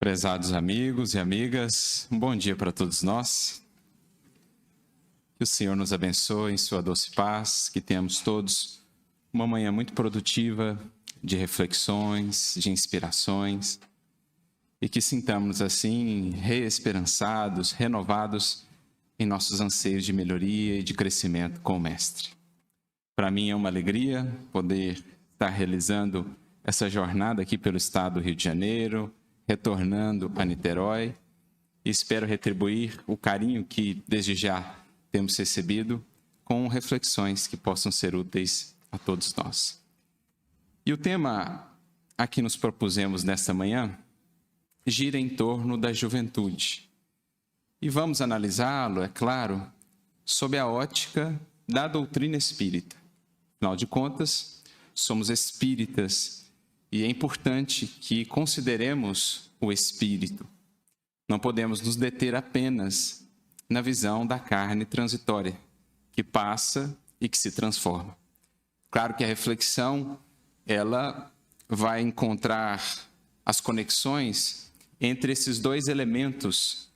Prezados amigos e amigas, um bom dia para todos nós. Que o Senhor nos abençoe em sua doce paz, que tenhamos todos uma manhã muito produtiva de reflexões, de inspirações, e que sintamos assim reesperançados, renovados em nossos anseios de melhoria e de crescimento com o Mestre. Para mim é uma alegria poder estar realizando essa jornada aqui pelo estado do Rio de Janeiro, retornando a Niterói, e espero retribuir o carinho que desde já temos recebido com reflexões que possam ser úteis a todos nós. E o tema a que nos propusemos nesta manhã gira em torno da juventude. E vamos analisá-lo, é claro, sob a ótica da doutrina espírita. Afinal de contas, somos espíritas e é importante que consideremos o espírito. Não podemos nos deter apenas na visão da carne transitória, que passa e que se transforma. Claro que a reflexão, ela vai encontrar as conexões entre esses dois elementos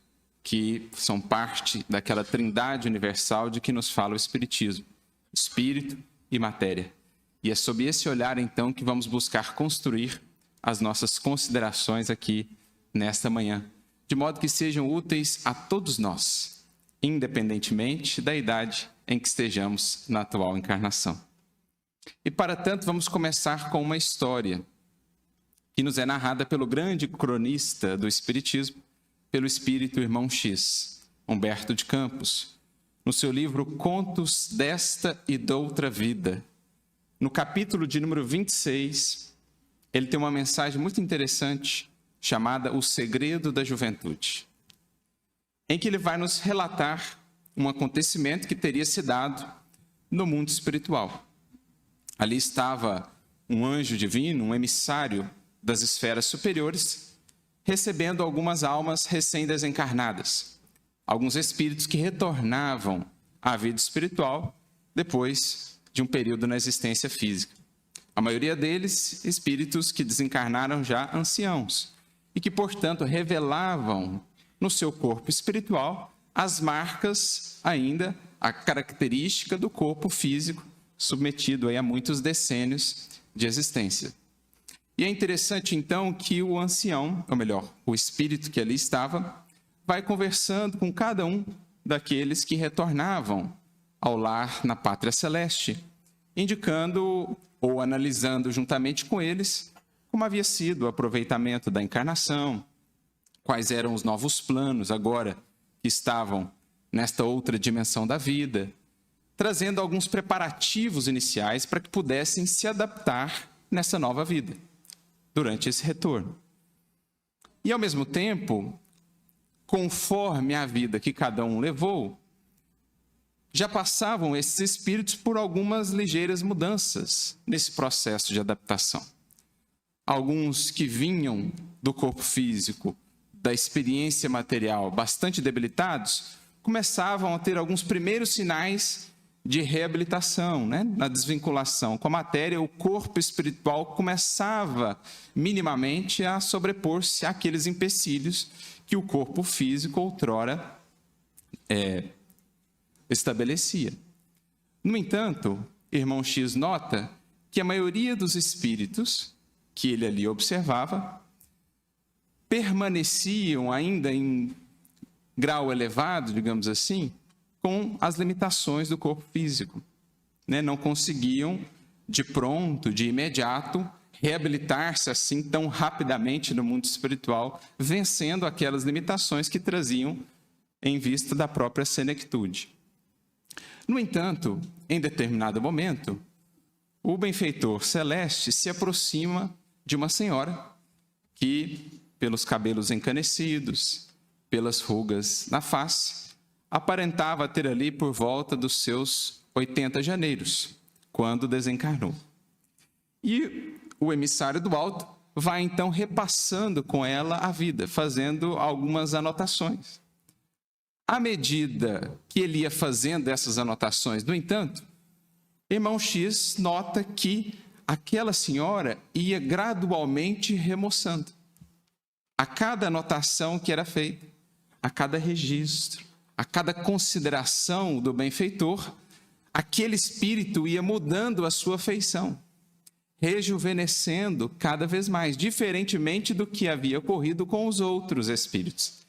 que são parte daquela trindade universal de que nos fala o Espiritismo, espírito e matéria. E é sob esse olhar, então, que vamos buscar construir as nossas considerações aqui nesta manhã, de modo que sejam úteis a todos nós, independentemente da idade em que estejamos na atual encarnação. E, para tanto, vamos começar com uma história que nos é narrada pelo grande cronista do Espiritismo, pelo espírito Irmão X, Humberto de Campos, no seu livro Contos desta e doutra Vida. No capítulo de número 26, ele tem uma mensagem muito interessante chamada O Segredo da Juventude, em que ele vai nos relatar um acontecimento que teria se dado no mundo espiritual. Ali estava um anjo divino, um emissário das esferas superiores, recebendo algumas almas recém-desencarnadas, alguns espíritos que retornavam à vida espiritual depois de um período na existência física. A maioria deles, espíritos que desencarnaram já anciãos e que, portanto, revelavam no seu corpo espiritual as marcas ainda, a característica do corpo físico submetido aí a muitos decênios de existência. E é interessante, então, que o ancião, ou melhor, o espírito que ali estava, vai conversando com cada um daqueles que retornavam ao lar na pátria celeste, indicando ou analisando juntamente com eles como havia sido o aproveitamento da encarnação, quais eram os novos planos agora que estavam nesta outra dimensão da vida, trazendo alguns preparativos iniciais para que pudessem se adaptar nessa nova vida, durante esse retorno. E, ao mesmo tempo, conforme a vida que cada um levou, já passavam esses espíritos por algumas ligeiras mudanças nesse processo de adaptação. Alguns que vinham do corpo físico, da experiência material bastante debilitados, começavam a ter alguns primeiros sinais de reabilitação, na desvinculação com a matéria. O corpo espiritual começava minimamente a sobrepor-se àqueles empecilhos que o corpo físico outrora estabelecia. No entanto, Irmão X nota que a maioria dos espíritos que ele ali observava permaneciam ainda em grau elevado, digamos assim, com as limitações do corpo físico. Não conseguiam, de pronto, de imediato, reabilitar-se assim tão rapidamente no mundo espiritual, vencendo aquelas limitações que traziam em vista da própria senectude. No entanto, em determinado momento, o benfeitor celeste se aproxima de uma senhora que, pelos cabelos encanecidos, pelas rugas na face, aparentava ter ali por volta dos seus 80 janeiros, quando desencarnou. E o emissário do alto vai então repassando com ela a vida, fazendo algumas anotações. À medida que ele ia fazendo essas anotações, no entanto, Irmão X nota que aquela senhora ia gradualmente remoçando. a cada anotação que era feita, a cada registro, a cada consideração do benfeitor, aquele espírito ia mudando a sua feição, rejuvenescendo cada vez mais, diferentemente do que havia ocorrido com os outros espíritos,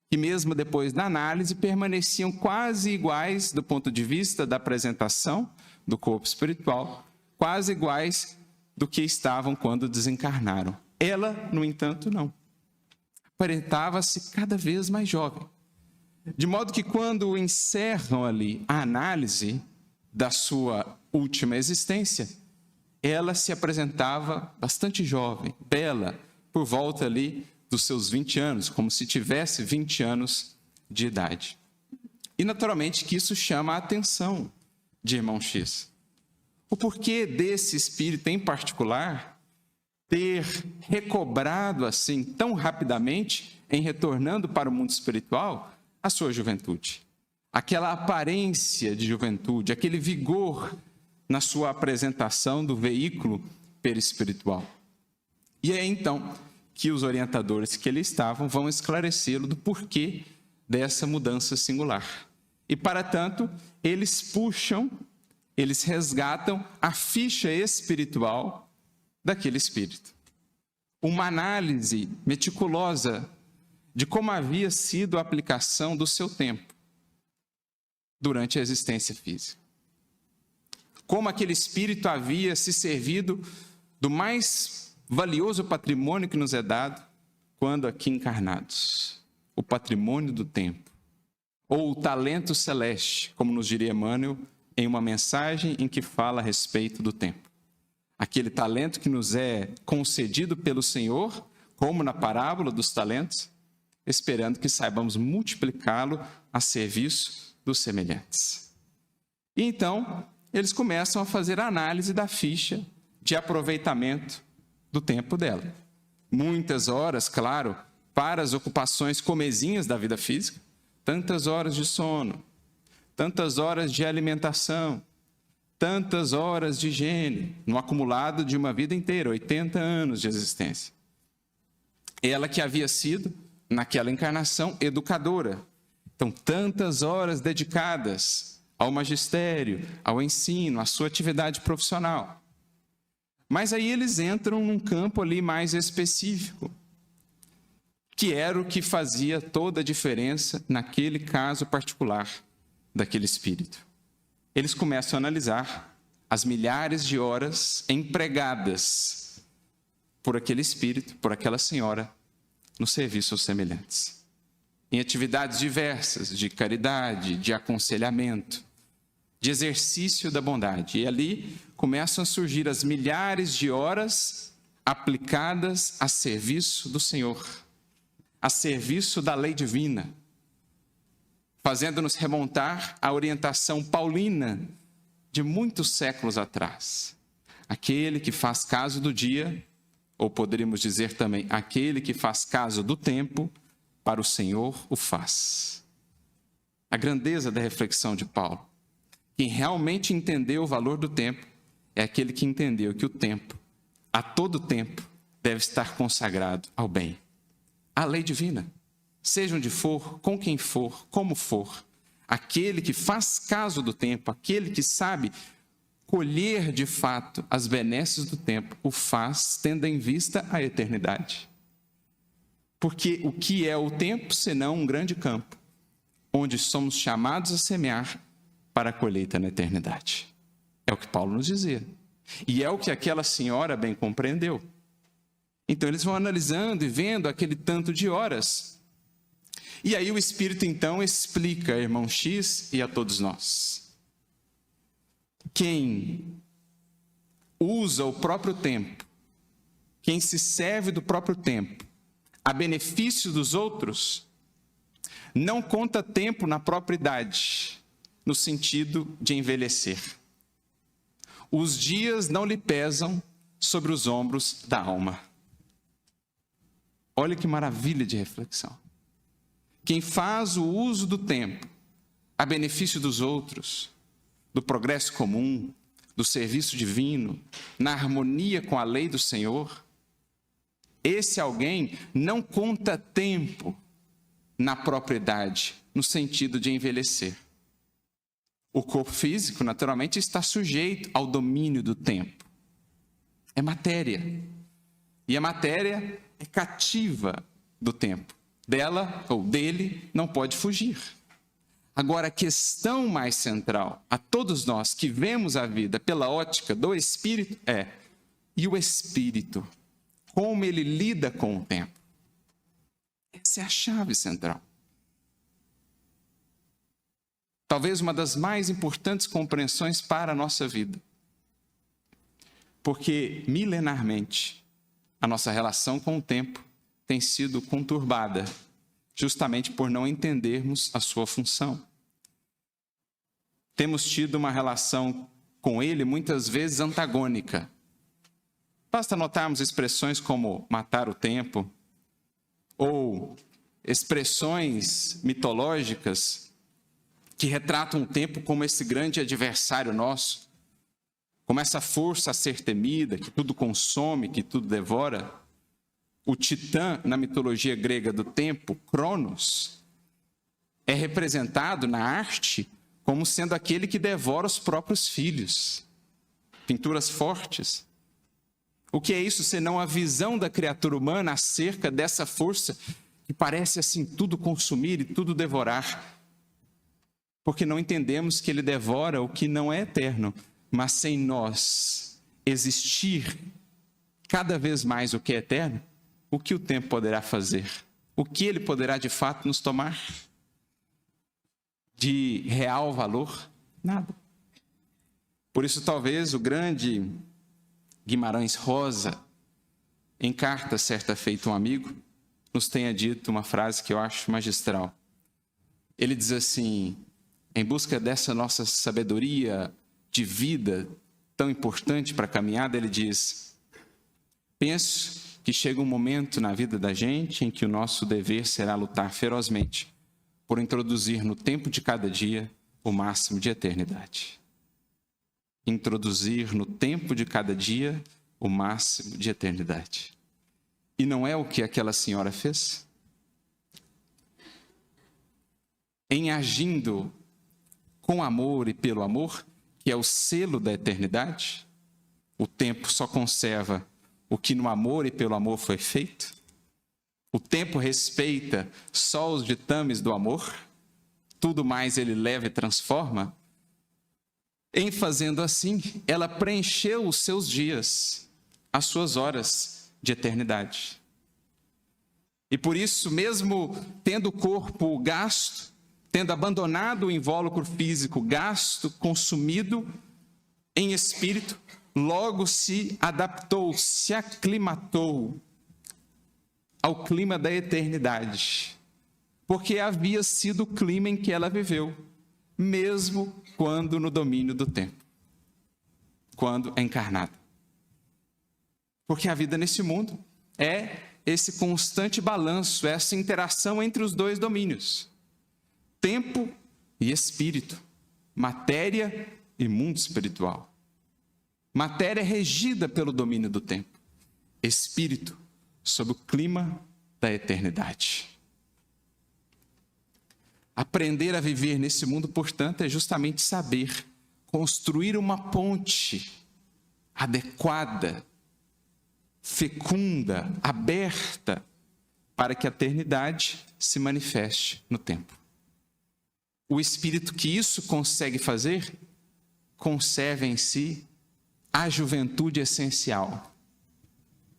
que mesmo depois da análise permaneciam quase iguais do ponto de vista da apresentação do corpo espiritual, quase iguais do que estavam quando desencarnaram. Ela, no entanto, não. Aparentava-se cada vez mais jovem. De modo que quando encerram ali a análise da sua última existência, ela se apresentava bastante jovem, bela, por volta ali dos seus 20 anos, como se tivesse 20 anos de idade. E naturalmente que isso chama a atenção de irmão X. O porquê desse espírito em particular ter recobrado assim tão rapidamente, em retornando para o mundo espiritual, a sua juventude. Aquela aparência de juventude, aquele vigor na sua apresentação do veículo perispiritual. E é então que os orientadores que ali estavam vão esclarecê-lo do porquê dessa mudança singular. E, para tanto, eles resgatam a ficha espiritual daquele espírito. Uma análise meticulosa de como havia sido a aplicação do seu tempo durante a existência física. Como aquele espírito havia se servido do mais valioso patrimônio que nos é dado quando aqui encarnados, o patrimônio do tempo, ou o talento celeste, como nos diria Emmanuel, em uma mensagem em que fala a respeito do tempo. Aquele talento que nos é concedido pelo Senhor, como na parábola dos talentos, esperando que saibamos multiplicá-lo a serviço dos semelhantes. E então, eles começam a fazer a análise da ficha de aproveitamento do tempo dela. Muitas horas, claro, para as ocupações comezinhas da vida física, tantas horas de sono, tantas horas de alimentação, tantas horas de higiene, no acumulado de uma vida inteira, 80 anos de existência. Ela que havia sido, naquela encarnação, educadora. Então, tantas horas dedicadas ao magistério, ao ensino, à sua atividade profissional. Mas aí eles entram num campo ali mais específico, que era o que fazia toda a diferença naquele caso particular daquele espírito. Eles começam a analisar as milhares de horas empregadas por aquele espírito, por aquela senhora, no serviço aos semelhantes, em atividades diversas de caridade, de aconselhamento, de exercício da bondade. E ali começam a surgir as milhares de horas aplicadas a serviço do Senhor, a serviço da lei divina, fazendo-nos remontar à orientação paulina de muitos séculos atrás. Aquele que faz caso do dia, ou poderíamos dizer também, aquele que faz caso do tempo, para o Senhor o faz. A grandeza da reflexão de Paulo. Quem realmente entendeu o valor do tempo é aquele que entendeu que o tempo, a todo tempo, deve estar consagrado ao bem, à lei divina. Seja onde for, com quem for, como for, aquele que faz caso do tempo, aquele que sabe colher de fato as benesses do tempo, o faz tendo em vista a eternidade. Porque o que é o tempo, senão um grande campo, onde somos chamados a semear para a colheita na eternidade. É o que Paulo nos dizia. E é o que aquela senhora bem compreendeu. Então eles vão analisando e vendo aquele tanto de horas. E aí o Espírito então explica a irmão X e a todos nós. Quem usa o próprio tempo, quem se serve do próprio tempo, a benefício dos outros, não conta tempo na própria idade, no sentido de envelhecer. Os dias não lhe pesam sobre os ombros da alma. Olha que maravilha de reflexão. Quem faz o uso do tempo a benefício dos outros, do progresso comum, do serviço divino, na harmonia com a lei do Senhor, Esse alguém não conta tempo na propriedade, no sentido de envelhecer. O corpo físico, naturalmente, está sujeito ao domínio do tempo. É matéria. E a matéria é cativa do tempo. Dela ou dele não pode fugir. Agora, a questão mais central a todos nós que vemos a vida pela ótica do Espírito é: e o Espírito? Como ele lida com o tempo? Essa é a chave central. Talvez uma das mais importantes compreensões para a nossa vida. Porque, milenarmente, a nossa relação com o tempo tem sido conturbada, justamente por não entendermos a sua função. Temos tido uma relação com ele muitas vezes antagônica. Basta notarmos expressões como matar o tempo, ou expressões mitológicas que retratam o tempo como esse grande adversário nosso, como essa força a ser temida, que tudo consome, que tudo devora. O titã, na mitologia grega do tempo, Cronos, é representado na arte como sendo aquele que devora os próprios filhos. Pinturas fortes. O que é isso senão a visão da criatura humana acerca dessa força que parece assim tudo consumir e tudo devorar? Porque não entendemos que ele devora o que não é eterno, mas sem nós existir cada vez mais o que é eterno, o que o tempo poderá fazer? O que ele poderá de fato nos tomar? De real valor? Nada. Por isso, talvez o grande Guimarães Rosa, em carta certa feita a um amigo, nos tenha dito uma frase que eu acho magistral. Ele diz assim: em busca dessa nossa sabedoria de vida tão importante para a caminhada, ele diz: penso que chega um momento na vida da gente em que o nosso dever será lutar ferozmente por introduzir no tempo de cada dia o máximo de eternidade. Introduzir no tempo de cada dia o máximo de eternidade. E não é o que aquela senhora fez? Em agindo com amor e pelo amor, que é o selo da eternidade, o tempo só conserva o que no amor e pelo amor foi feito. O tempo respeita só os ditames do amor, tudo mais ele leva e transforma. Em fazendo assim, ela preencheu os seus dias, as suas horas de eternidade. E por isso, mesmo tendo o corpo gasto, tendo abandonado o invólucro físico gasto, consumido, em espírito, logo se adaptou, se aclimatou ao clima da eternidade, porque havia sido o clima em que ela viveu, mesmo quando no domínio do tempo, quando encarnada. Porque a vida nesse mundo é esse constante balanço, essa interação entre os dois domínios, tempo e espírito, matéria e mundo espiritual. Matéria regida pelo domínio do tempo, espírito sob o clima da eternidade. Aprender a viver nesse mundo, portanto, é justamente saber construir uma ponte adequada, fecunda, aberta, para que a eternidade se manifeste no tempo. O espírito que isso consegue fazer, conserva em si a juventude essencial,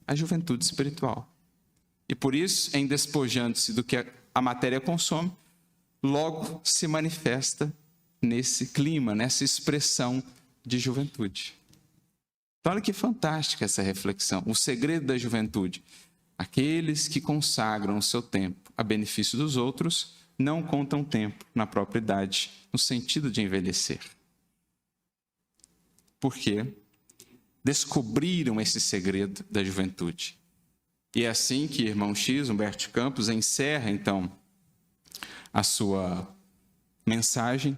a juventude espiritual. E por isso, em despojando-se do que a matéria consome, logo se manifesta nesse clima, nessa expressão de juventude. Então, olha que fantástica essa reflexão. O segredo da juventude: aqueles que consagram o seu tempo a benefício dos outros não contam tempo na própria idade, no sentido de envelhecer. Por quê? Descobriram esse segredo da juventude. E é assim que irmão X, Humberto Campos, encerra, então, a sua mensagem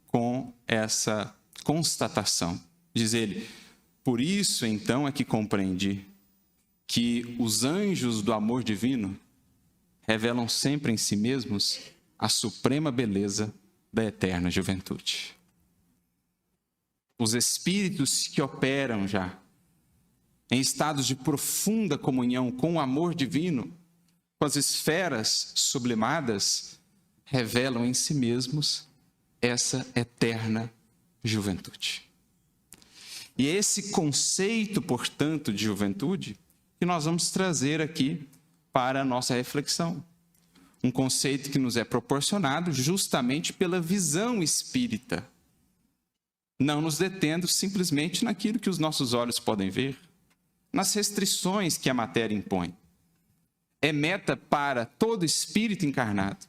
com essa constatação. Diz ele: por isso, então, é que compreendi que os anjos do amor divino revelam sempre em si mesmos a suprema beleza da eterna juventude. Os espíritos que operam já em estados de profunda comunhão com o amor divino, com as esferas sublimadas, revelam em si mesmos essa eterna juventude. E é esse conceito, portanto, de juventude que nós vamos trazer aqui para a nossa reflexão. Um conceito que nos é proporcionado justamente pela visão espírita, não nos detendo simplesmente naquilo que os nossos olhos podem ver, nas restrições que a matéria impõe. É meta para todo espírito encarnado,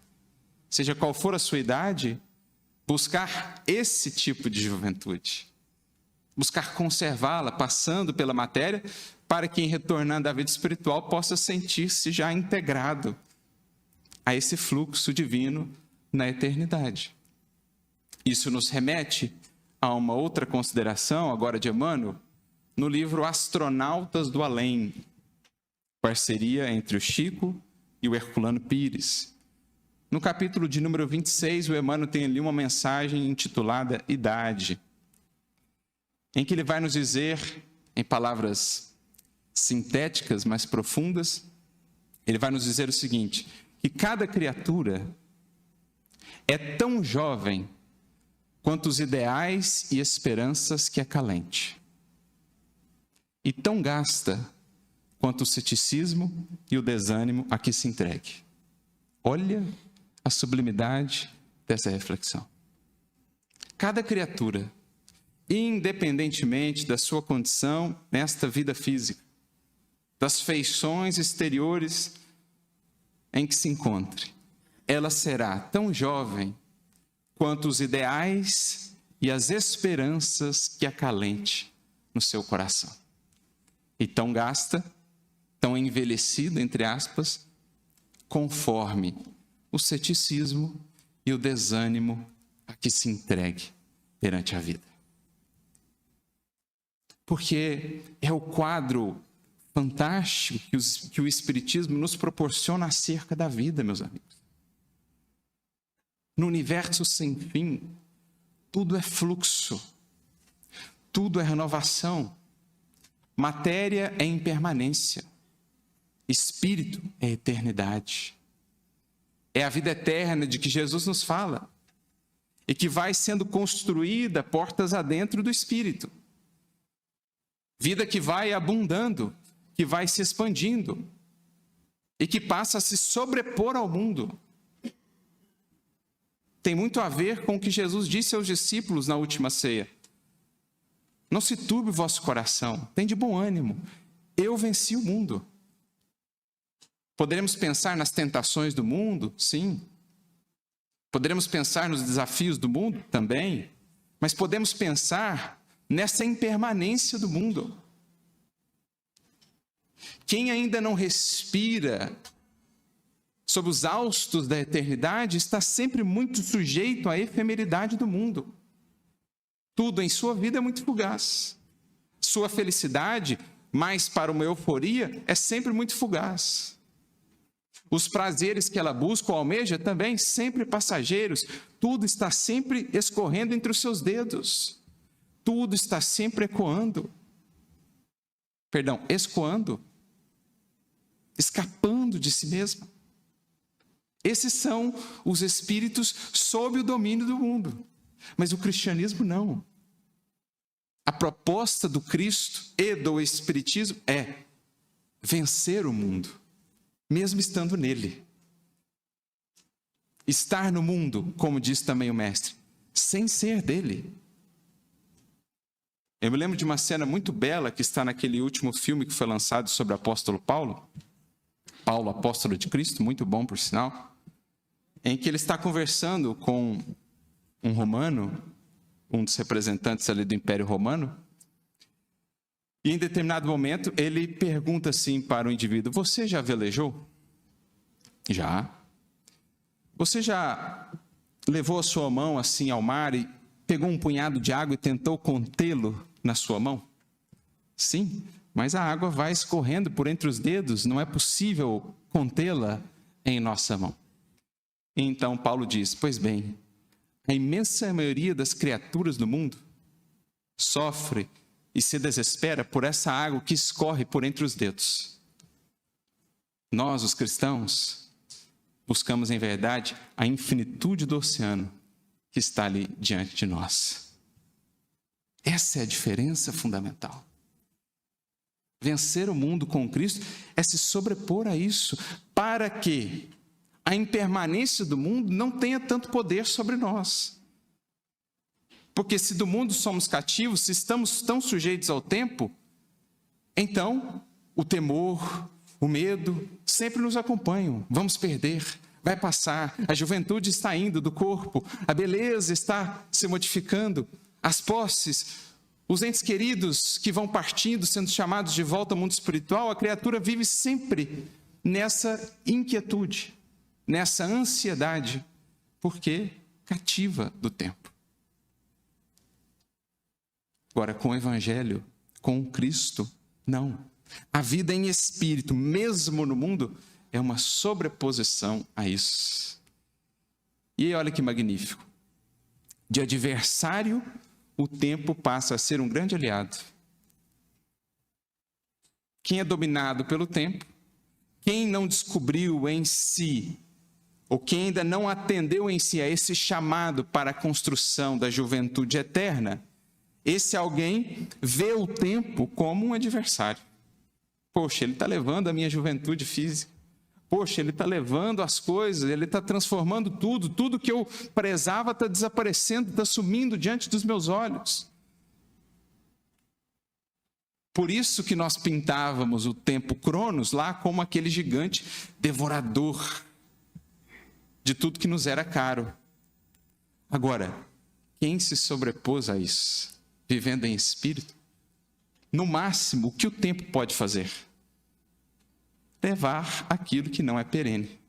seja qual for a sua idade, buscar esse tipo de juventude, buscar conservá-la, passando pela matéria, para que, em retornando à vida espiritual, possa sentir-se já integrado a esse fluxo divino na eternidade. Isso nos remete a uma outra consideração, agora de Emmanuel, no livro Astronautas do Além, parceria entre o Chico e o Herculano Pires. No capítulo de número 26, o Emmanuel tem ali uma mensagem intitulada Idade, em que ele vai nos dizer, em palavras sintéticas, mas profundas, ele vai nos dizer o seguinte, que cada criatura é tão jovem quanto os ideais e esperanças que acalente, e tão gasta quanto o ceticismo e o desânimo a que se entregue. Olha a sublimidade dessa reflexão. Cada criatura, independentemente da sua condição nesta vida física, das feições exteriores em que se encontre, ela será tão jovem quanto os ideais e as esperanças que acalente no seu coração. E tão gasta, tão envelhecido, entre aspas, conforme o ceticismo e o desânimo a que se entregue perante a vida. Porque é o quadro fantástico que o Espiritismo nos proporciona acerca da vida, meus amigos. No universo sem fim, tudo é fluxo, tudo é renovação, matéria é impermanência, espírito é eternidade. É a vida eterna de que Jesus nos fala e que vai sendo construída portas adentro do espírito. Vida que vai abundando, que vai se expandindo e que passa a se sobrepor ao mundo. Tem muito a ver com o que Jesus disse aos discípulos na última ceia. Não se turbe o vosso coração, tem de bom ânimo. Eu venci o mundo. Poderemos pensar nas tentações do mundo? Sim. Poderemos pensar nos desafios do mundo? Também. Mas podemos pensar nessa impermanência do mundo. Quem ainda não respira sob os haustos da eternidade está sempre muito sujeito à efemeridade do mundo. Tudo em sua vida é muito fugaz. Sua felicidade, mais para uma euforia, é sempre muito fugaz. Os prazeres que ela busca ou almeja também sempre passageiros. Tudo está sempre escorrendo entre os seus dedos. Tudo está sempre escoando. Escapando de si mesmo. Esses são os espíritos sob o domínio do mundo. Mas o cristianismo não. A proposta do Cristo e do Espiritismo é vencer o mundo, mesmo estando nele. Estar no mundo, como diz também o mestre, sem ser dele. Eu me lembro de uma cena muito bela que está naquele último filme que foi lançado sobre o apóstolo Paulo. Paulo, apóstolo de Cristo, muito bom por sinal. Em que ele está conversando com um romano, um dos representantes ali do Império Romano. E em determinado momento ele pergunta assim para o indivíduo: você já velejou? Já. Você já levou a sua mão assim ao mar e pegou um punhado de água e tentou contê-lo na sua mão? Sim. mas a água vai escorrendo por entre os dedos, não é possível contê-la em nossa mão. Então Paulo diz: pois bem, a imensa maioria das criaturas do mundo sofre e se desespera por essa água que escorre por entre os dedos. Nós, os cristãos, buscamos em verdade a infinitude do oceano que está ali diante de nós. Essa é a diferença fundamental. Vencer o mundo com Cristo é se sobrepor a isso, para que a impermanência do mundo não tenha tanto poder sobre nós. Porque se do mundo somos cativos, se estamos tão sujeitos ao tempo, então o temor, o medo sempre nos acompanham. Vamos perder, vai passar, a juventude está indo do corpo, a beleza está se modificando, as posses, os entes queridos que vão partindo, sendo chamados de volta ao mundo espiritual, a criatura vive sempre nessa inquietude, nessa ansiedade, porque cativa do tempo. Agora, com o Evangelho, com Cristo, não. A vida em espírito, mesmo no mundo, é uma sobreposição a isso. E aí, olha que magnífico. De adversário, o tempo passa a ser um grande aliado. Quem é dominado pelo tempo, quem não descobriu em si, ou quem ainda não atendeu em si a esse chamado para a construção da juventude eterna, esse alguém vê o tempo como um adversário. Poxa, ele está levando a minha juventude física. Poxa, ele está levando as coisas, ele está transformando tudo que eu prezava está desaparecendo, está sumindo diante dos meus olhos. Por isso que nós pintávamos o tempo Cronos lá como aquele gigante devorador de tudo que nos era caro. Agora, quem se sobrepôs a isso? Vivendo em espírito, no máximo, o que o tempo pode fazer? Levar aquilo que não é perene.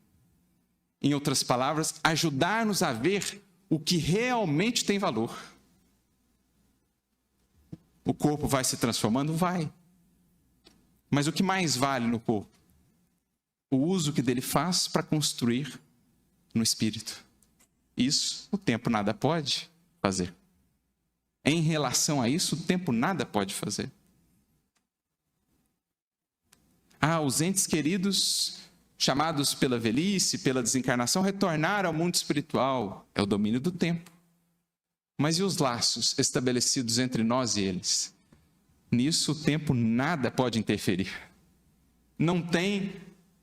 Em outras palavras, ajudar-nos a ver o que realmente tem valor. O corpo vai se transformando? Vai. Mas o que mais vale no corpo? O uso que dele faz para construir no espírito. Isso o tempo nada pode fazer. Em relação a isso, o tempo nada pode fazer. Os entes queridos, chamados pela velhice, pela desencarnação, retornaram ao mundo espiritual. É o domínio do tempo. Mas e os laços estabelecidos entre nós e eles? Nisso, o tempo nada pode interferir. Não tem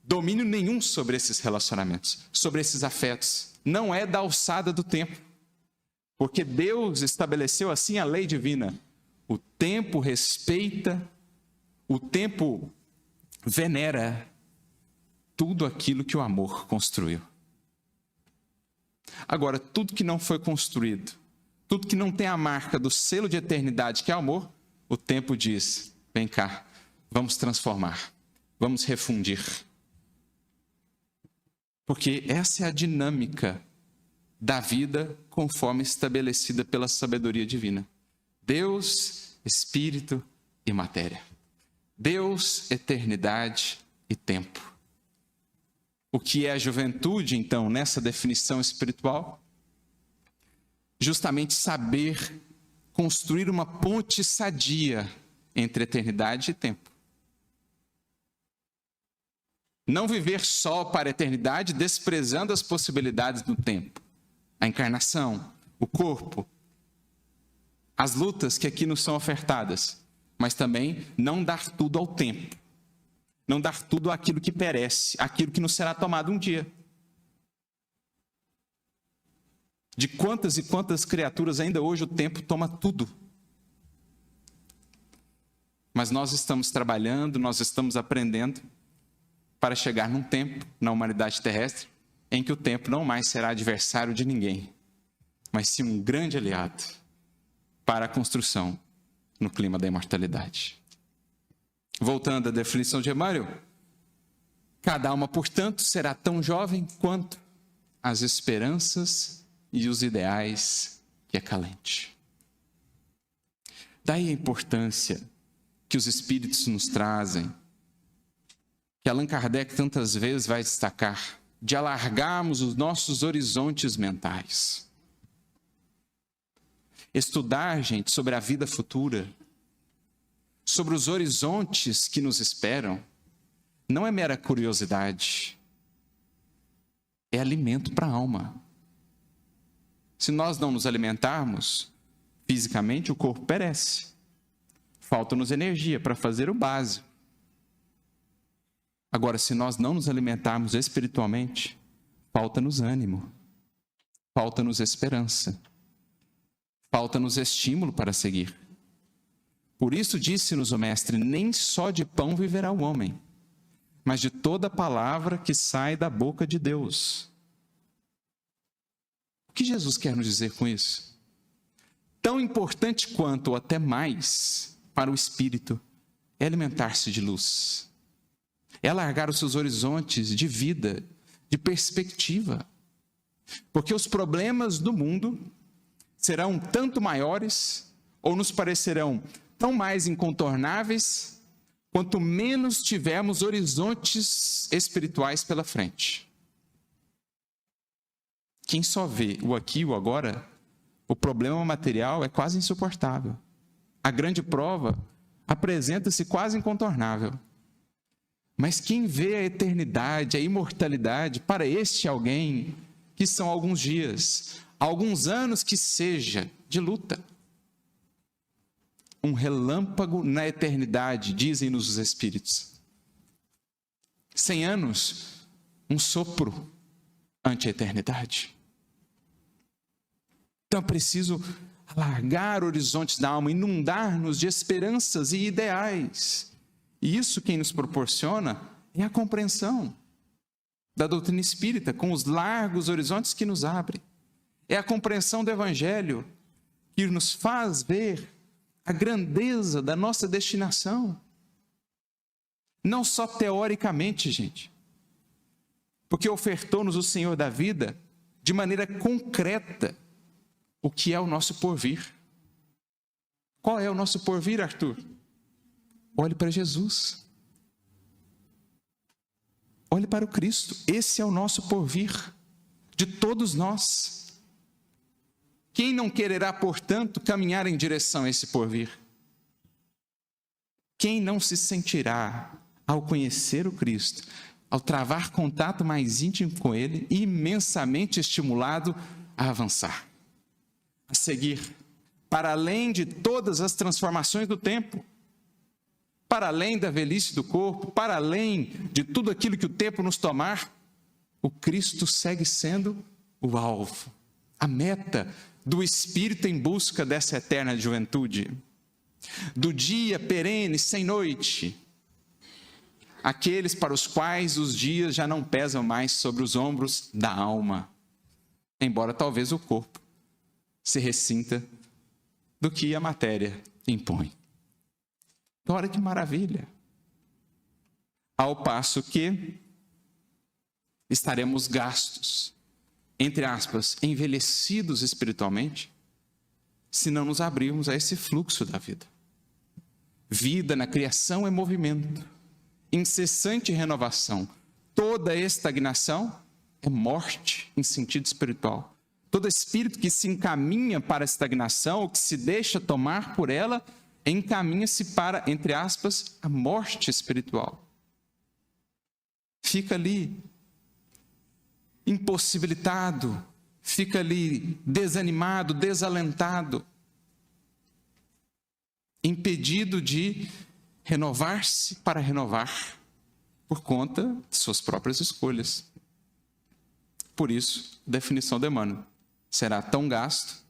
domínio nenhum sobre esses relacionamentos, sobre esses afetos. Não é da alçada do tempo. Porque Deus estabeleceu assim a lei divina. O tempo respeita, o tempo venera tudo aquilo que o amor construiu. Agora, tudo que não foi construído, tudo que não tem a marca do selo de eternidade que é o amor, o tempo diz: vem cá, vamos transformar, vamos refundir. Porque essa é a dinâmica da vida conforme estabelecida pela sabedoria divina. Deus, Espírito e matéria. Deus, eternidade e tempo. O que é a juventude, então, nessa definição espiritual? Justamente saber construir uma ponte sadia entre eternidade e tempo. Não viver só para a eternidade, desprezando as possibilidades do tempo. A encarnação, o corpo, as lutas que aqui nos são ofertadas, mas também não dar tudo ao tempo, não dar tudo àquilo que perece, aquilo que nos será tomado um dia. De quantas e quantas criaturas ainda hoje o tempo toma tudo. Mas nós estamos trabalhando, nós estamos aprendendo para chegar num tempo, na humanidade terrestre, em que o tempo não mais será adversário de ninguém, mas sim um grande aliado para a construção no clima da imortalidade. Voltando à definição de Emmanuel, cada alma, portanto, será tão jovem quanto as esperanças e os ideais que acalente. Daí a importância que os Espíritos nos trazem, que Allan Kardec tantas vezes vai destacar, de alargarmos os nossos horizontes mentais. Estudar, gente, sobre a vida futura, sobre os horizontes que nos esperam, não é mera curiosidade, é alimento para a alma. Se nós não nos alimentarmos, fisicamente o corpo perece. Falta-nos energia para fazer o básico. Agora, se nós não nos alimentarmos espiritualmente, falta-nos ânimo, falta-nos esperança, falta-nos estímulo para seguir. Por isso disse-nos o Mestre, nem só de pão viverá o homem, mas de toda palavra que sai da boca de Deus. O que Jesus quer nos dizer com isso? Tão importante quanto, ou até mais, para o espírito, é alimentar-se de luz. É alargar os seus horizontes de vida, de perspectiva. Porque os problemas do mundo serão tanto maiores, ou nos parecerão tão mais incontornáveis, quanto menos tivermos horizontes espirituais pela frente. Quem só vê o aqui e o agora, o problema material é quase insuportável. A grande prova apresenta-se quase incontornável. Mas quem vê a eternidade, a imortalidade, para este alguém, que são alguns dias, alguns anos que seja, de luta. Um relâmpago na eternidade, dizem-nos os Espíritos. 100 anos, um sopro ante a eternidade. Então é preciso alargar horizontes da alma, inundar-nos de esperanças e ideais. E isso quem nos proporciona é a compreensão da doutrina espírita, com os largos horizontes que nos abre. É a compreensão do Evangelho que nos faz ver a grandeza da nossa destinação. Não só teoricamente, gente, porque ofertou-nos o Senhor da vida de maneira concreta o que é o nosso porvir. Qual é o nosso porvir, Arthur? Olhe para Jesus. Olhe para o Cristo. Esse é o nosso porvir, de todos nós. Quem não quererá, portanto, caminhar em direção a esse porvir? Quem não se sentirá, ao conhecer o Cristo, ao travar contato mais íntimo com Ele, imensamente estimulado a avançar, a seguir, para além de todas as transformações do tempo, para além da velhice do corpo, para além de tudo aquilo que o tempo nos tomar, o Cristo segue sendo o alvo, a meta do espírito em busca dessa eterna juventude, do dia perene, sem noite, aqueles para os quais os dias já não pesam mais sobre os ombros da alma, embora talvez o corpo se ressinta do que a matéria impõe. Olha que maravilha! Ao passo que estaremos gastos, entre aspas, envelhecidos espiritualmente, se não nos abrirmos a esse fluxo da vida. Vida na criação é movimento, incessante renovação. Toda estagnação é morte em sentido espiritual. Todo espírito que se encaminha para a estagnação, ou que se deixa tomar por ela, encaminha-se para, entre aspas, a morte espiritual. Fica ali impossibilitado, fica ali desanimado, desalentado, impedido de renovar-se para renovar, por conta de suas próprias escolhas. Por isso, a definição de Emmanuel: será tão gasto,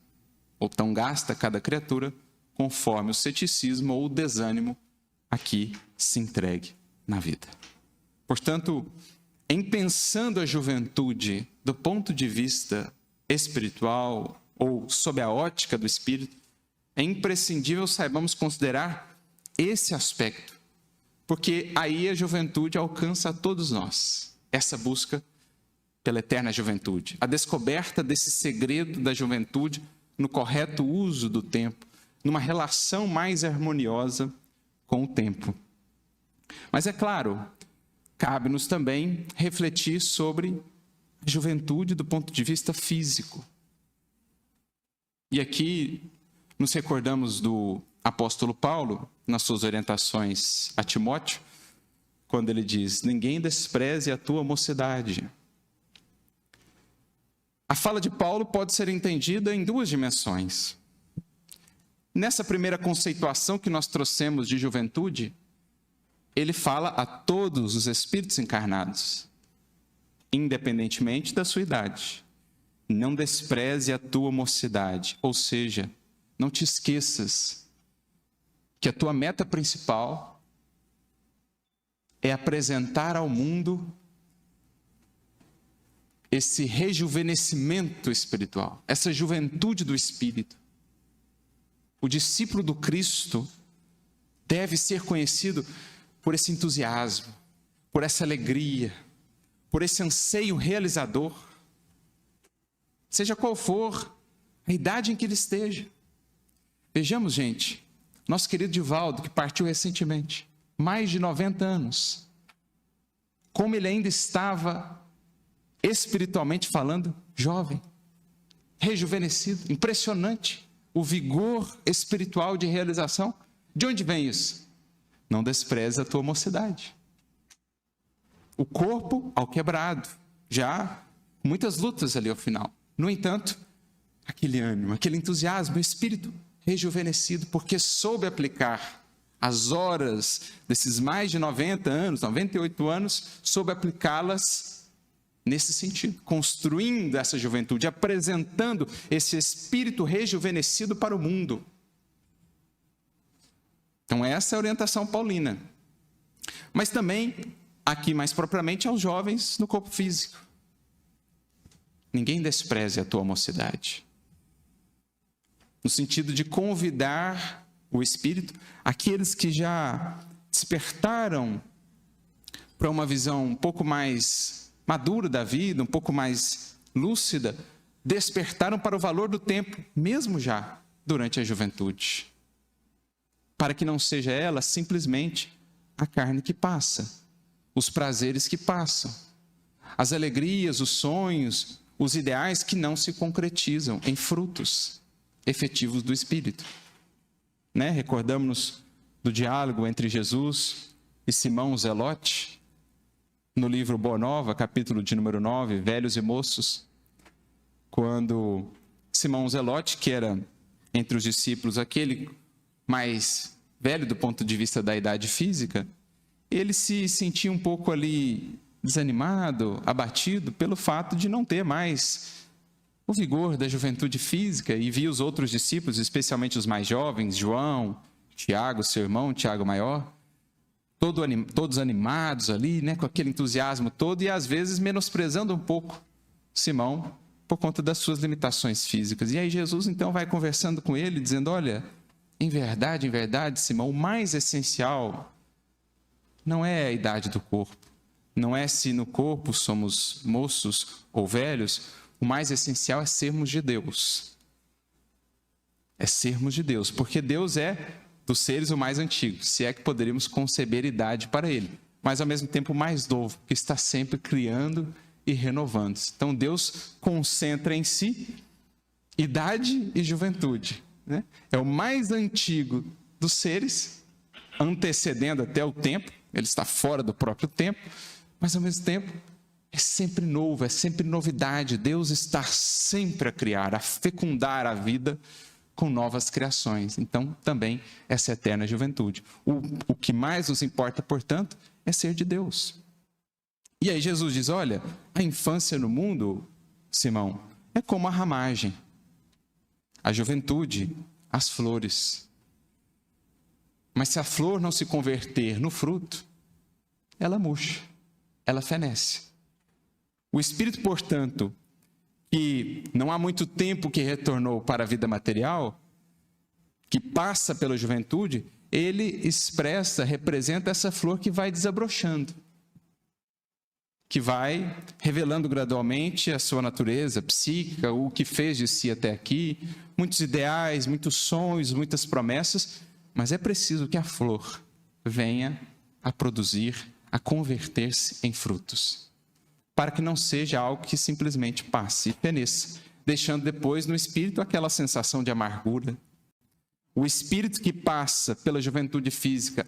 ou tão gasta cada criatura, conforme o ceticismo ou o desânimo a que se entregue na vida. Portanto, em pensando a juventude do ponto de vista espiritual ou sob a ótica do espírito, é imprescindível saibamos considerar esse aspecto, porque aí a juventude alcança a todos nós, essa busca pela eterna juventude, a descoberta desse segredo da juventude no correto uso do tempo, numa relação mais harmoniosa com o tempo. Mas é claro, cabe-nos também refletir sobre a juventude do ponto de vista físico. E aqui nos recordamos do apóstolo Paulo, nas suas orientações a Timóteo, quando ele diz: ninguém despreze a tua mocidade. A fala de Paulo pode ser entendida em duas dimensões. Nessa primeira conceituação que nós trouxemos de juventude, ele fala a todos os espíritos encarnados, independentemente da sua idade. Não despreze a tua mocidade, ou seja, não te esqueças que a tua meta principal é apresentar ao mundo esse rejuvenescimento espiritual, essa juventude do espírito. O discípulo do Cristo deve ser conhecido por esse entusiasmo, por essa alegria, por esse anseio realizador, seja qual for a idade em que ele esteja. Vejamos, gente, nosso querido Divaldo, que partiu recentemente, mais de 90 anos, como ele ainda estava, espiritualmente falando, jovem, rejuvenescido, impressionante, o vigor espiritual de realização. De onde vem isso? Não despreze a tua mocidade. O corpo ao quebrado, já muitas lutas ali ao final. No entanto, aquele ânimo, aquele entusiasmo, o espírito rejuvenescido, porque soube aplicar as horas desses mais de 90 anos, 98 anos, soube aplicá-las nesse sentido, construindo essa juventude, apresentando esse espírito rejuvenescido para o mundo. Então essa é a orientação paulina. Mas também, aqui mais propriamente, aos jovens no corpo físico. Ninguém despreze a tua mocidade. No sentido de convidar o espírito, aqueles que já despertaram para uma visão um pouco mais madura da vida, um pouco mais lúcida, despertaram para o valor do tempo, mesmo já durante a juventude. Para que não seja ela simplesmente a carne que passa, os prazeres que passam, as alegrias, os sonhos, os ideais que não se concretizam em frutos efetivos do Espírito. Recordamos-nos do diálogo entre Jesus e Simão Zelote, no livro Boa Nova, capítulo de número 9, Velhos e Moços, quando Simão Zelote, que era entre os discípulos aquele mais velho do ponto de vista da idade física, ele se sentia um pouco ali desanimado, abatido pelo fato de não ter mais o vigor da juventude física, e via os outros discípulos, especialmente os mais jovens, João, Tiago, seu irmão, Tiago maior, todos animados ali, com aquele entusiasmo todo, e às vezes menosprezando um pouco Simão por conta das suas limitações físicas. E aí Jesus então vai conversando com ele, dizendo: olha, em verdade, Simão, o mais essencial não é a idade do corpo, não é se no corpo somos moços ou velhos, o mais essencial é sermos de Deus. É sermos de Deus, porque Deus é dos seres o mais antigo, se é que poderíamos conceber idade para Ele, mas ao mesmo tempo o mais novo, que está sempre criando e renovando-se. Então Deus concentra em si idade e juventude. É o mais antigo dos seres, antecedendo até o tempo, ele está fora do próprio tempo, mas ao mesmo tempo é sempre novo, é sempre novidade. Deus está sempre a criar, a fecundar a vida com novas criações. Então, também essa eterna juventude. O que mais nos importa, portanto, é ser de Deus. E aí Jesus diz: olha, a infância no mundo, Simão, é como a ramagem. A juventude, as flores. Mas se a flor não se converter no fruto, ela murcha, ela fenece. O espírito, portanto, que não há muito tempo que retornou para a vida material, que passa pela juventude, ele expressa, representa essa flor que vai desabrochando, que vai revelando gradualmente a sua natureza psíquica, o que fez de si até aqui, muitos ideais, muitos sonhos, muitas promessas, mas é preciso que a flor venha a produzir, a converter-se em frutos, para que não seja algo que simplesmente passe e feneça, deixando depois no espírito aquela sensação de amargura. O espírito que passa pela juventude física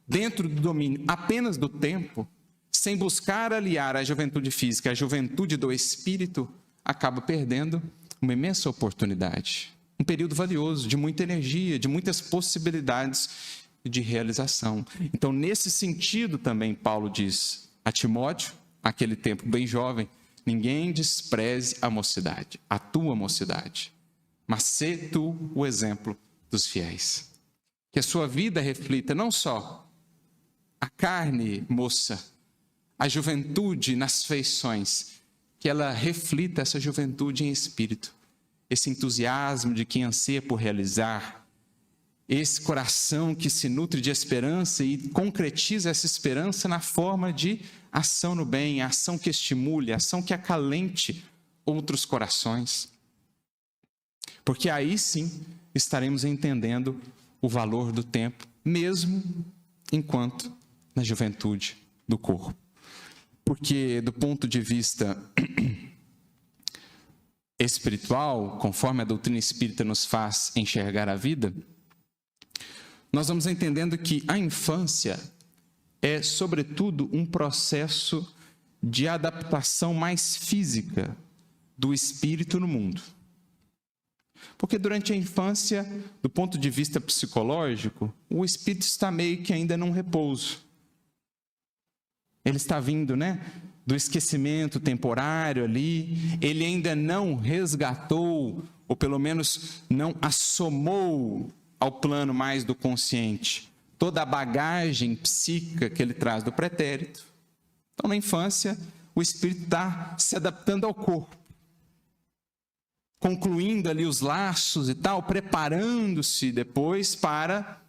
dentro do domínio apenas do tempo, sem buscar aliar a juventude física à juventude do espírito, acaba perdendo uma imensa oportunidade. Um período valioso, de muita energia, de muitas possibilidades de realização. Então, nesse sentido também, Paulo diz a Timóteo, aquele tempo bem jovem, ninguém despreze a mocidade, a tua mocidade, mas sê tu o exemplo dos fiéis. Que a sua vida reflita não só a carne moça, a juventude nas feições, que ela reflita essa juventude em espírito, esse entusiasmo de quem anseia por realizar, esse coração que se nutre de esperança e concretiza essa esperança na forma de ação no bem, ação que estimule, ação que acalente outros corações. Porque aí sim estaremos entendendo o valor do tempo, mesmo enquanto na juventude do corpo. Porque do ponto de vista espiritual, conforme a doutrina espírita nos faz enxergar a vida, nós vamos entendendo que a infância é, sobretudo, um processo de adaptação mais física do espírito no mundo. Porque durante a infância, do ponto de vista psicológico, o espírito está meio que ainda num repouso. Ele está vindo, do esquecimento temporário ali, ele ainda não resgatou, ou pelo menos não assomou ao plano mais do consciente, toda a bagagem psíquica que ele traz do pretérito. Então, na infância, o espírito está se adaptando ao corpo, concluindo ali os laços e tal, preparando-se depois para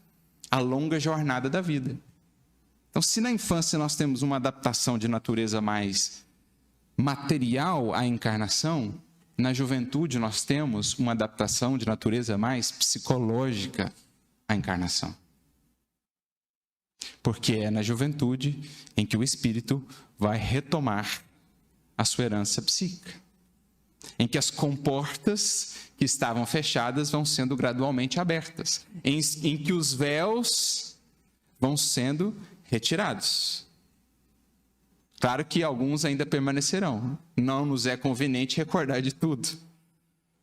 a longa jornada da vida. Então, se na infância nós temos uma adaptação de natureza mais material à encarnação, na juventude nós temos uma adaptação de natureza mais psicológica à encarnação. Porque é na juventude em que o espírito vai retomar a sua herança psíquica, em que as comportas que estavam fechadas vão sendo gradualmente abertas, em que os véus vão sendo retirados. Claro que alguns ainda permanecerão. Não nos é conveniente recordar de tudo.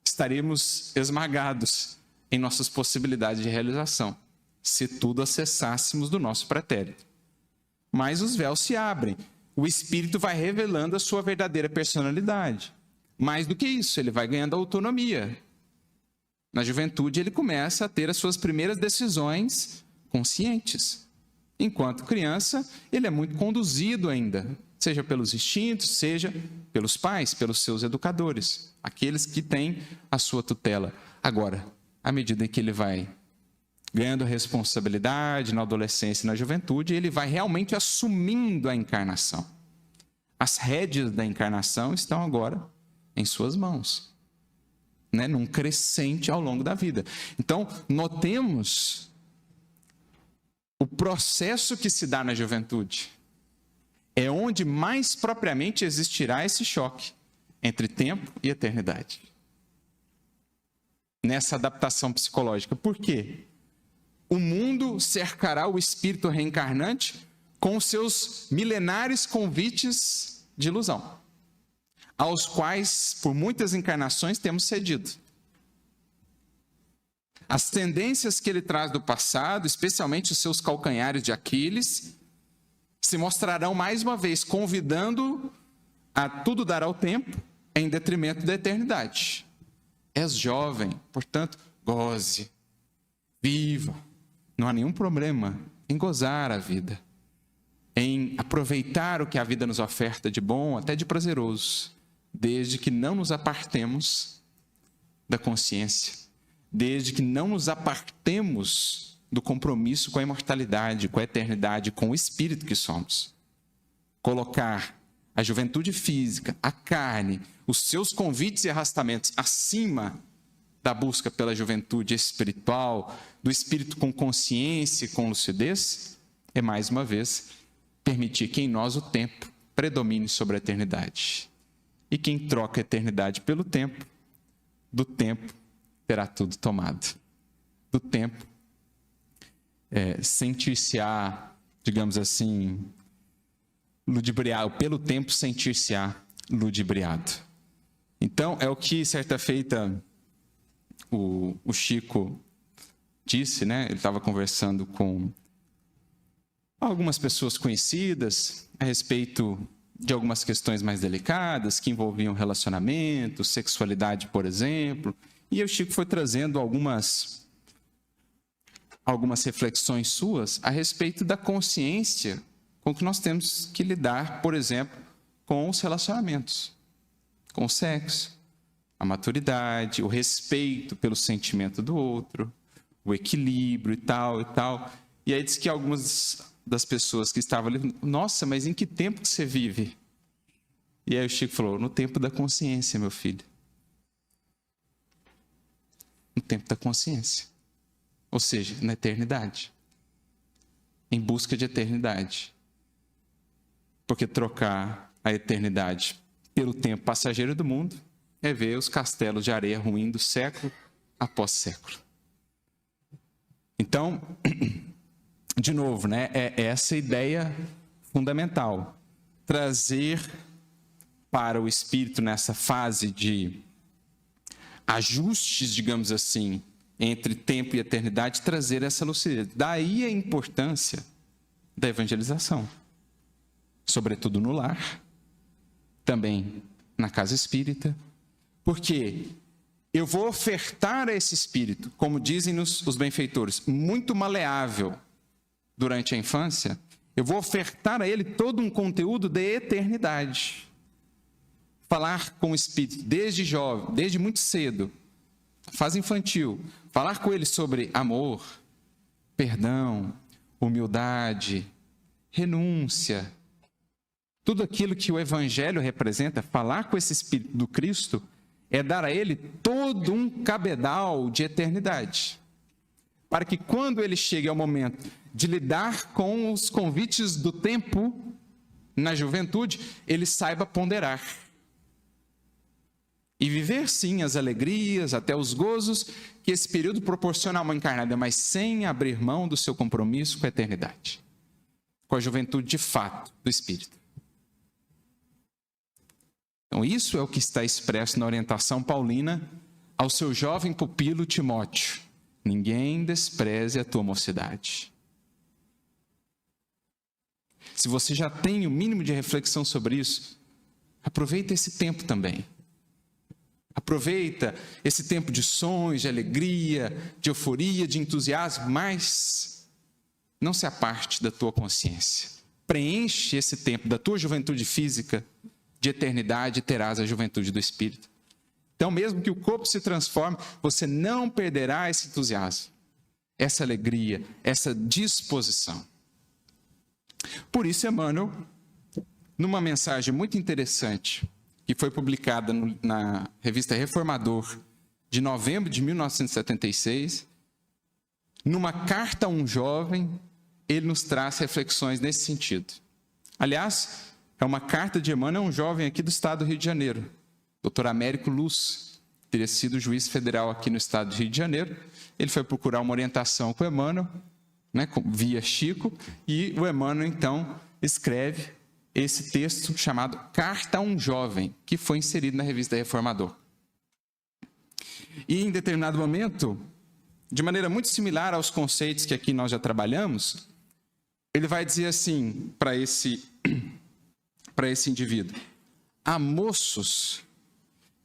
Estaremos esmagados em nossas possibilidades de realização, se tudo acessássemos do nosso pretérito. Mas os véus se abrem. O espírito vai revelando a sua verdadeira personalidade. Mais do que isso, ele vai ganhando autonomia. Na juventude, ele começa a ter as suas primeiras decisões conscientes. Enquanto criança, ele é muito conduzido ainda, seja pelos instintos, seja pelos pais, pelos seus educadores, aqueles que têm a sua tutela. Agora, à medida em que ele vai ganhando responsabilidade na adolescência e na juventude, ele vai realmente assumindo a encarnação. As rédeas da encarnação estão agora em suas mãos, num crescente ao longo da vida. Então, notemos o processo que se dá na juventude. É onde mais propriamente existirá esse choque entre tempo e eternidade. Nessa adaptação psicológica. Por quê? O mundo cercará o espírito reencarnante com seus milenares convites de ilusão, aos quais, por muitas encarnações, temos cedido. As tendências que ele traz do passado, especialmente os seus calcanhares de Aquiles, se mostrarão mais uma vez convidando a tudo dar ao tempo em detrimento da eternidade. És jovem, portanto, goze, viva. Não há nenhum problema em gozar a vida, em aproveitar o que a vida nos oferta de bom, até de prazeroso, desde que não nos apartemos da consciência, desde que não nos apartemos do compromisso com a imortalidade, com a eternidade, com o espírito que somos. Colocar a juventude física, a carne, os seus convites e arrastamentos acima da busca pela juventude espiritual, do espírito com consciência e com lucidez, é, mais uma vez, permitir que em nós o tempo predomine sobre a eternidade. E quem troca a eternidade pelo tempo, do tempo terá tudo tomado. Do tempo, sentir-se-á, digamos assim, ludibriado, pelo tempo sentir-se-á ludibriado. Então, é o que certa feita o Chico disse, né? Ele estava conversando com algumas pessoas conhecidas a respeito de algumas questões mais delicadas que envolviam relacionamento, sexualidade, por exemplo. E o Chico foi trazendo algumas reflexões suas a respeito da consciência com que nós temos que lidar, por exemplo, com os relacionamentos, com o sexo, a maturidade, o respeito pelo sentimento do outro, o equilíbrio e tal, e tal. E aí diz que algumas das pessoas que estavam ali, nossa, mas em que tempo que você vive? E aí o Chico falou, no tempo da consciência, meu filho. No tempo da consciência. Ou seja, na eternidade. Em busca de eternidade. Porque trocar a eternidade pelo tempo passageiro do mundo é ver os castelos de areia ruindo século após século. Então, de novo, né, é essa ideia fundamental. Trazer para o espírito nessa fase de ajustes, digamos assim, entre tempo e eternidade, trazer essa lucidez. Daí a importância da evangelização. Sobretudo no lar, também na casa espírita, porque eu vou ofertar a esse espírito, como dizem os benfeitores, muito maleável durante a infância, eu vou ofertar a ele todo um conteúdo de eternidade. Falar com o espírito desde jovem, desde muito cedo, fase infantil, falar com ele sobre amor, perdão, humildade, renúncia, tudo aquilo que o Evangelho representa, falar com esse Espírito do Cristo, é dar a ele todo um cabedal de eternidade. Para que quando ele chegue ao momento de lidar com os convites do tempo, na juventude, ele saiba ponderar. E viver, sim, as alegrias, até os gozos, que esse período proporciona a uma encarnada, mas sem abrir mão do seu compromisso com a eternidade. Com a juventude de fato do Espírito. Então, isso é o que está expresso na orientação paulina ao seu jovem pupilo Timóteo. Ninguém despreze a tua mocidade. Se você já tem o mínimo de reflexão sobre isso, aproveita esse tempo também. Aproveita esse tempo de sonhos, de alegria, de euforia, de entusiasmo, mas não se aparte da tua consciência. Preenche esse tempo da tua juventude física de eternidade e terás a juventude do Espírito. Então, mesmo que o corpo se transforme, você não perderá esse entusiasmo, essa alegria, essa disposição. Por isso, Emmanuel, numa mensagem muito interessante, que foi publicada na revista Reformador, de novembro de 1976, numa carta a um jovem, ele nos traz reflexões nesse sentido. Aliás, é uma carta de Emmanuel a um jovem aqui do estado do Rio de Janeiro, Dr. Américo Luz, teria sido juiz federal aqui no estado do Rio de Janeiro. Ele foi procurar uma orientação com o Emmanuel, né, via Chico, e o Emmanuel, então, escreve esse texto chamado Carta a um Jovem, que foi inserido na revista Reformador. E em determinado momento, de maneira muito similar aos conceitos que aqui nós já trabalhamos, ele vai dizer assim para esse indivíduo: há moços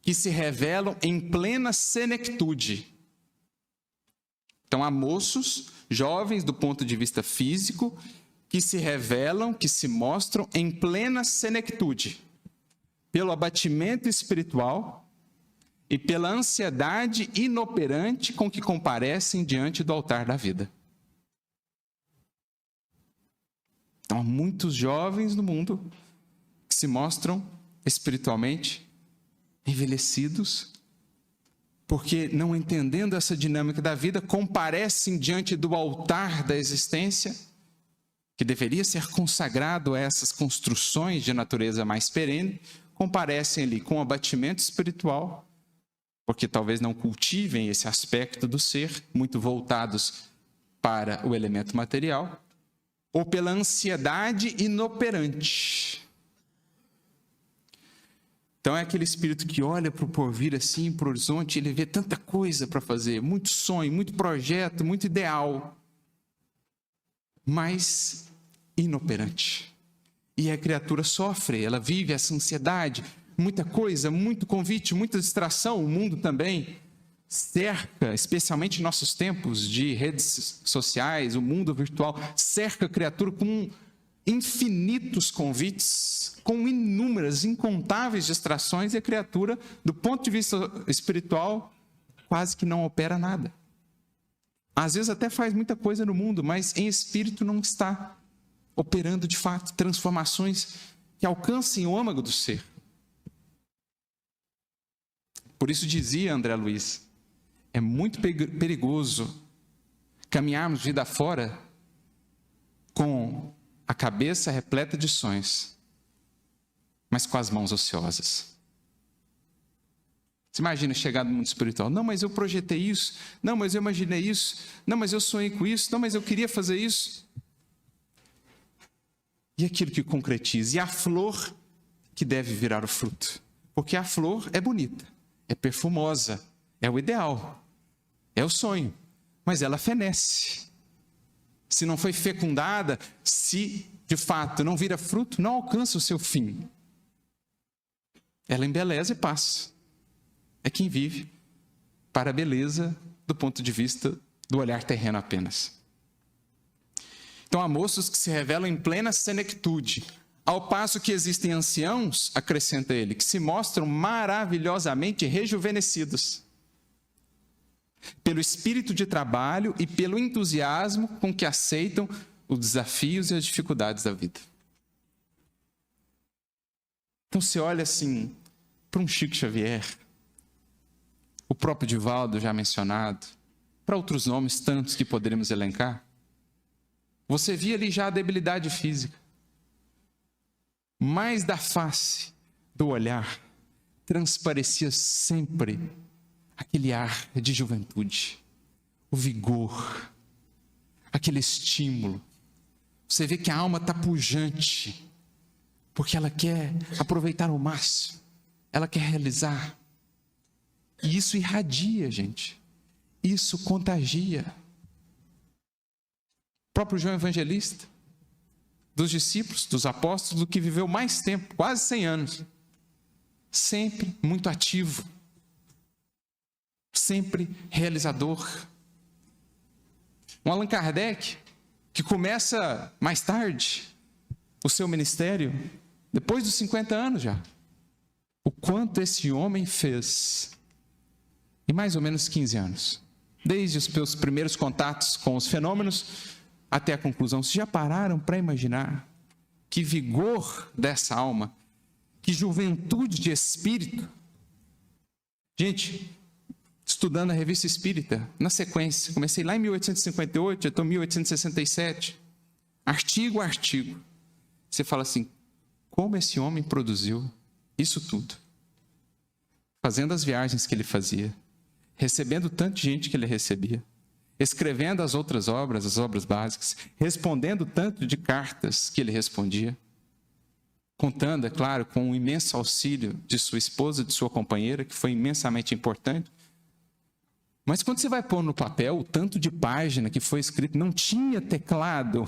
que se revelam em plena senectude. Então, há moços, jovens do ponto de vista físico, que se revelam, que se mostram em plena senectude, pelo abatimento espiritual e pela ansiedade inoperante com que comparecem diante do altar da vida. Então, há muitos jovens no mundo que se mostram espiritualmente envelhecidos, porque, não entendendo essa dinâmica da vida, comparecem diante do altar da existência, que deveria ser consagrado a essas construções de natureza mais perene, comparecem ali com abatimento espiritual, porque talvez não cultivem esse aspecto do ser, muito voltados para o elemento material, ou pela ansiedade inoperante. Então é aquele espírito que olha para o porvir assim, para o horizonte, ele vê tanta coisa para fazer, muito sonho, muito projeto, muito ideal, mas inoperante. E a criatura sofre, ela vive essa ansiedade, muita coisa, muito convite, muita distração. O mundo também cerca, especialmente em nossos tempos de redes sociais, o mundo virtual, cerca a criatura com infinitos convites, com inúmeras, incontáveis distrações, e a criatura, do ponto de vista espiritual, quase que não opera nada. Às vezes até faz muita coisa no mundo, mas em espírito não está operando de fato transformações que alcancem o âmago do ser. Por isso dizia André Luiz, é muito perigoso caminharmos vida fora com a cabeça repleta de sonhos, mas com as mãos ociosas. Você imagina chegar no mundo espiritual, não, mas eu projetei isso, não, mas eu imaginei isso, não, mas eu sonhei com isso, não, mas eu queria fazer isso. E aquilo que concretiza, e a flor que deve virar o fruto, porque a flor é bonita, é perfumosa, é o ideal, é o sonho, mas ela fenece. Se não foi fecundada, se de fato não vira fruto, não alcança o seu fim. Ela embeleza e passa. É quem vive para a beleza do ponto de vista do olhar terreno apenas. Então há moços que se revelam em plena senectude, ao passo que existem anciãos, acrescenta ele, que se mostram maravilhosamente rejuvenescidos pelo espírito de trabalho e pelo entusiasmo com que aceitam os desafios e as dificuldades da vida. Então você olha assim para um Chico Xavier, o próprio Divaldo já mencionado, para outros nomes tantos que poderíamos elencar, você via ali já a debilidade física, mas da face, do olhar, transparecia sempre aquele ar de juventude, o vigor, aquele estímulo. Você vê que a alma está pujante, porque ela quer aproveitar ao máximo, ela quer realizar. E isso irradia, gente. Isso contagia. O próprio João Evangelista, dos discípulos, dos apóstolos, do que viveu mais tempo, quase 100 anos, sempre muito ativo, sempre realizador. Um Allan Kardec, que começa mais tarde o seu ministério, depois dos 50 anos já. O quanto esse homem fez em mais ou menos 15 anos. Desde os seus primeiros contatos com os fenômenos até a conclusão. Vocês já pararam para imaginar que vigor dessa alma, que juventude de espírito? Gente, estudando a Revista Espírita, na sequência, comecei lá em 1858, já estou em 1867, artigo a artigo. Você fala assim, como esse homem produziu isso tudo? Fazendo as viagens que ele fazia, recebendo tanta gente que ele recebia, escrevendo as outras obras, as obras básicas, respondendo tanto de cartas que ele respondia, contando, é claro, com o imenso auxílio de sua esposa, de sua companheira, que foi imensamente importante. Mas quando você vai pôr no papel o tanto de página que foi escrito, não tinha teclado,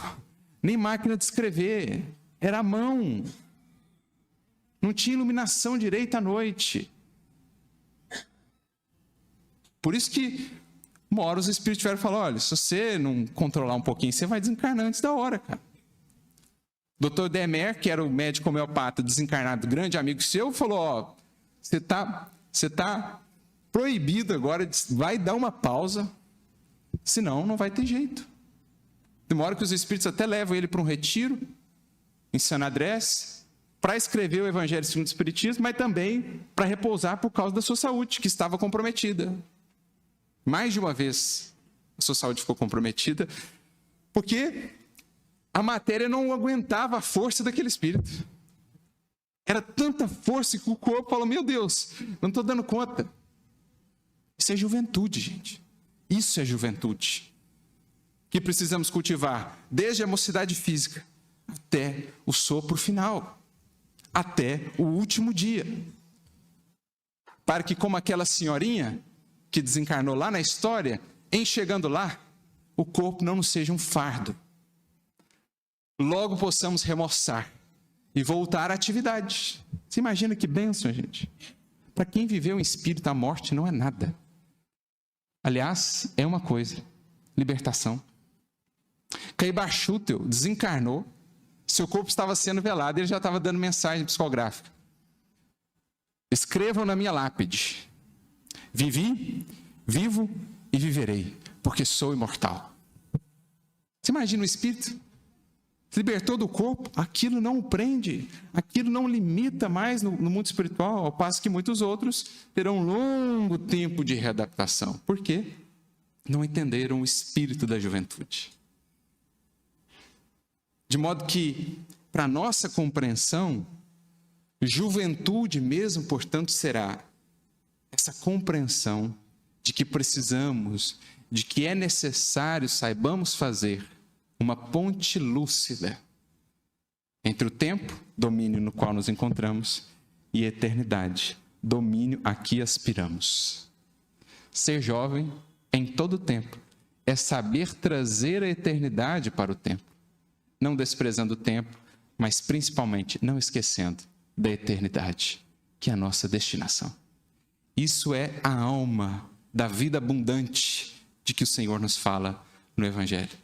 nem máquina de escrever, era à mão. Não tinha iluminação direita à noite. Por isso que uma hora os espíritos tiveram falar, olha, se você não controlar um pouquinho, você vai desencarnar antes da hora, cara. Dr. Demer, que era o médico homeopata desencarnado, grande amigo seu, falou, ó, você tá proibido agora, vai dar uma pausa, senão não vai ter jeito. Tem uma hora que os espíritos até levam ele para um retiro, em San Andrés, para escrever o Evangelho segundo o Espiritismo, mas também para repousar por causa da sua saúde, que estava comprometida. Mais de uma vez, a sua saúde ficou comprometida, porque A matéria não aguentava a força daquele espírito. Era tanta força que o corpo falou, meu Deus, não estou dando conta. Isso é juventude, gente. Isso é juventude. Que precisamos cultivar desde a mocidade física até o sopro final. Até o último dia. Para que, como aquela senhorinha que desencarnou lá na história, em chegando lá, o corpo não nos seja um fardo. Logo possamos remoçar e voltar à atividade. Você imagina que bênção, gente? Para quem viveu em espírito, a morte não é nada. Aliás, é uma coisa, libertação. Caibar Schutel desencarnou, seu corpo estava sendo velado, ele já estava dando mensagem psicográfica. Escrevam na minha lápide: vivi, vivo e viverei, porque sou imortal. Você imagina o espírito? Se libertou do corpo, aquilo não o prende, aquilo não limita mais no mundo espiritual, ao passo que muitos outros terão um longo tempo de readaptação. Por quê? Não entenderam o espírito da juventude. De modo que, para nossa compreensão, juventude mesmo, portanto, será essa compreensão de que precisamos, de que é necessário, saibamos fazer uma ponte lúcida entre o tempo, domínio no qual nos encontramos, e a eternidade, domínio a que aspiramos. Ser jovem em todo o tempo é saber trazer a eternidade para o tempo, não desprezando o tempo, mas principalmente não esquecendo da eternidade, que é a nossa destinação. Isso é a alma da vida abundante de que o Senhor nos fala no Evangelho.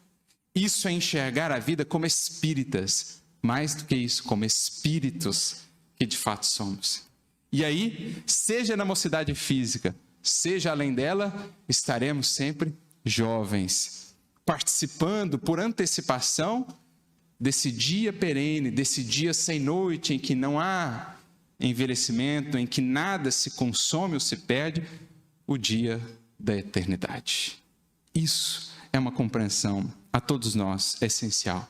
Isso é enxergar a vida como espíritas, mais do que isso, como espíritos que de fato somos. E aí, seja na mocidade física, seja além dela, estaremos sempre jovens, participando por antecipação desse dia perene, desse dia sem noite, em que não há envelhecimento, em que nada se consome ou se perde, o dia da eternidade. Isso é uma compreensão a todos nós essencial.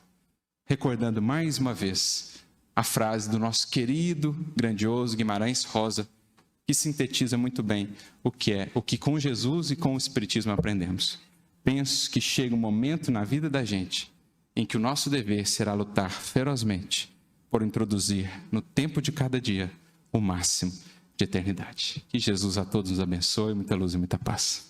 Recordando mais uma vez a frase do nosso querido, grandioso Guimarães Rosa, que sintetiza muito bem o que com Jesus e com o Espiritismo aprendemos. Penso que chega um momento na vida da gente em que o nosso dever será lutar ferozmente por introduzir no tempo de cada dia o máximo de eternidade. Que Jesus a todos nos abençoe, muita luz e muita paz.